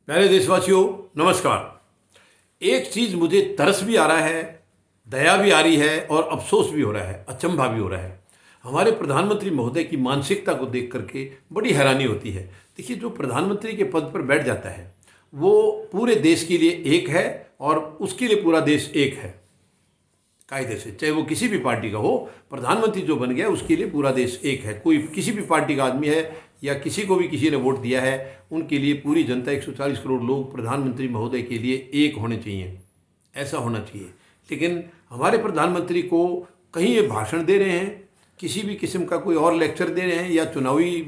प्यारे देशवासियों, नमस्कार। एक चीज़ मुझे तरस भी आ रहा है, दया भी आ रही है और अफसोस भी हो रहा है, अचंभा भी हो रहा है। हमारे प्रधानमंत्री महोदय की मानसिकता को देख करके बड़ी हैरानी होती है। देखिए, जो प्रधानमंत्री के पद पर बैठ जाता है वो पूरे देश के लिए एक है और उसके लिए पूरा देश एक है। कायदे से चाहे वो किसी भी पार्टी का हो, प्रधानमंत्री जो बन गया उसके लिए पूरा देश एक है। कोई किसी भी पार्टी का आदमी है या किसी को भी किसी ने वोट दिया है, उनके लिए पूरी जनता 140 करोड़ लोग प्रधानमंत्री महोदय के लिए एक होने चाहिए। ऐसा होना चाहिए। लेकिन हमारे प्रधानमंत्री को कहीं ये भाषण दे रहे हैं, किसी भी किस्म का कोई और लेक्चर दे रहे हैं या चुनावी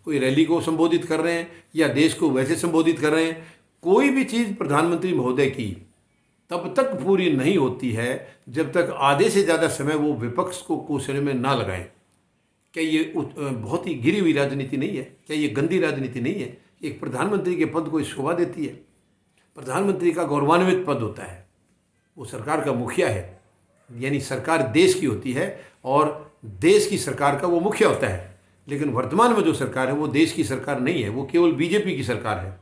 कोई रैली को संबोधित कर रहे हैं या देश को वैसे संबोधित कर रहे हैं, कोई भी चीज़ प्रधानमंत्री महोदय की तब तक पूरी नहीं होती है जब तक आधे से ज़्यादा समय वो विपक्ष को कोसने में ना लगाएं। क्या ये बहुत ही गिरी हुई राजनीति नहीं है? क्या ये गंदी राजनीति नहीं है? एक प्रधानमंत्री के पद को शोभा देती है? प्रधानमंत्री का गौरवान्वित पद होता है, वो सरकार का मुखिया है, यानी सरकार देश की होती है और देश की सरकार का वो मुखिया होता है। लेकिन वर्तमान में जो सरकार है वो देश की सरकार नहीं है, वो केवल बीजेपी की सरकार है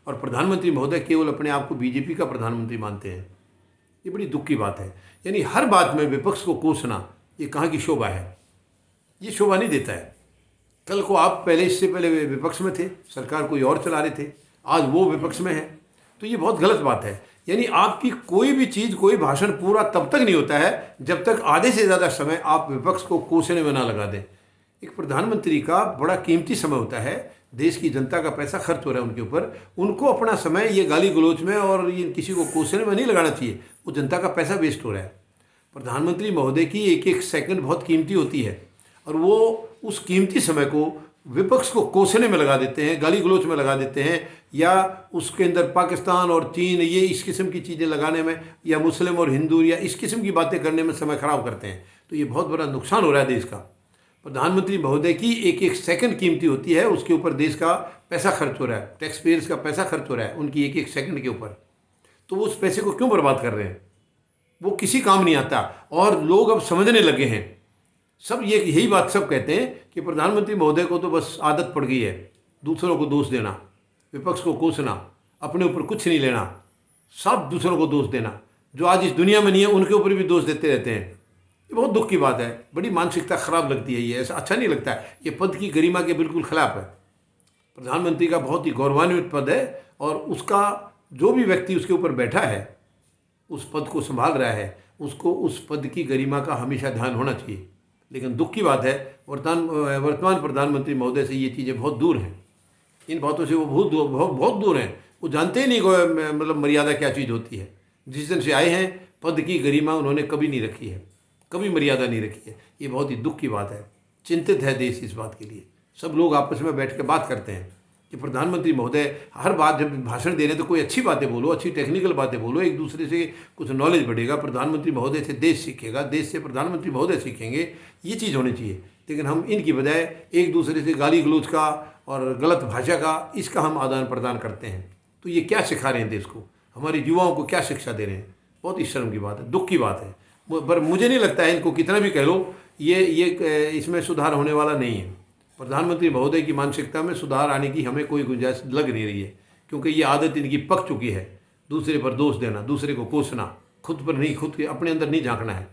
और प्रधानमंत्री महोदय केवल अपने आप को बीजेपी का प्रधानमंत्री मानते हैं। ये बड़ी दुख की बात है। यानी हर बात में विपक्ष को कोसना, ये कहाँ की शोभा है? ये शोभा नहीं देता है। कल को आप इससे पहले विपक्ष में थे, सरकार कोई और चला रहे थे, आज वो विपक्ष में है, तो ये बहुत गलत बात है। यानी आपकी कोई भी चीज़, कोई भाषण पूरा तब तक नहीं होता है जब तक आधे से ज़्यादा समय आप विपक्ष को कोसने में ना लगा दें। एक प्रधानमंत्री का बड़ा कीमती समय होता है, देश की जनता का पैसा खर्च हो रहा है उनके ऊपर, उनको अपना समय ये गाली गलौज में और ये किसी को कोसने में नहीं लगाना चाहिए। वो जनता का पैसा वेस्ट हो रहा है। प्रधानमंत्री महोदय की एक एक सेकंड बहुत कीमती होती है और वो उस कीमती समय को विपक्ष को कोसने में लगा देते हैं, गाली गलौज में लगा देते हैं, या उसके अंदर पाकिस्तान और चीन ये इस किस्म की चीज़ें लगाने में, या मुस्लिम और हिंदू या इस किस्म की बातें करने में समय खराब करते हैं। तो ये बहुत बड़ा नुकसान हो रहा है देश का। प्रधानमंत्री महोदय की एक एक सेकंड कीमती होती है, उसके ऊपर देश का पैसा खर्च हो रहा है, टैक्स पेयर्स का पैसा खर्च हो रहा है उनकी एक एक सेकंड के ऊपर। तो वो उस पैसे को क्यों बर्बाद कर रहे हैं? वो किसी काम नहीं आता और लोग अब समझने लगे हैं। सब यही बात सब कहते हैं कि प्रधानमंत्री महोदय को तो बस आदत पड़ गई है दूसरों को दोष देना, विपक्ष को कोसना, अपने ऊपर कुछ नहीं लेना, सब दूसरों को दोष देना। जो आज इस दुनिया में नहीं है उनके ऊपर भी दोष देते रहते हैं। ये बहुत दुख की बात है, बड़ी मानसिकता खराब लगती है। ये ऐसा अच्छा नहीं लगता है, ये पद की गरिमा के बिल्कुल खिलाफ है। प्रधानमंत्री का बहुत ही गौरवान्वित पद है और उसका जो भी व्यक्ति उसके ऊपर बैठा है, उस पद को संभाल रहा है, उसको उस पद की गरिमा का हमेशा ध्यान होना चाहिए। लेकिन दुख की बात है, वर्तमान प्रधानमंत्री महोदय से ये चीज़ें बहुत दूर हैं। इन बातों से वो बहुत दूर हैं। वो जानते ही नहीं मतलब मर्यादा क्या चीज़ होती है। जिस दिन से आए हैं पद की गरिमा उन्होंने कभी नहीं रखी है, कभी मर्यादा नहीं रखी है। ये बहुत ही दुख की बात है। चिंतित है देश इस बात के लिए। सब लोग आपस में बैठ के बात करते हैं कि प्रधानमंत्री महोदय हर बात जब भाषण दे रहे हैं तो कोई अच्छी बातें बोलो, अच्छी टेक्निकल बातें बोलो, एक दूसरे से कुछ नॉलेज बढ़ेगा, प्रधानमंत्री महोदय से देश सीखेगा, देश से प्रधानमंत्री महोदय सीखेंगे। ये चीज़ होनी चाहिए। लेकिन हम इनकी बजाय एक दूसरे से गाली गलौज का और गलत भाषा का, इसका हम आदान प्रदान करते हैं। तो ये क्या सिखा रहे हैं देश को? हमारे युवाओं को क्या शिक्षा दे रहे हैं? बहुत ही शर्म की बात है, दुख की बात है। पर मुझे नहीं लगता है, इनको कितना भी कह लो, ये इसमें सुधार होने वाला नहीं है। प्रधानमंत्री महोदय की मानसिकता में सुधार आने की हमें कोई गुंजाइश लग नहीं रही है, क्योंकि ये आदत इनकी पक चुकी है। दूसरे पर दोष देना, दूसरे को कोसना, खुद पर नहीं, खुद के अपने अंदर नहीं झांकना है।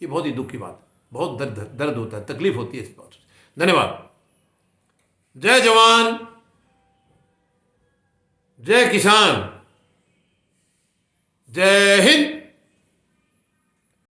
ये बहुत ही दुख की बात, बहुत दर्द होता है, तकलीफ होती है इस बात से। धन्यवाद। जय जवान, जय किसान, जय हिंद।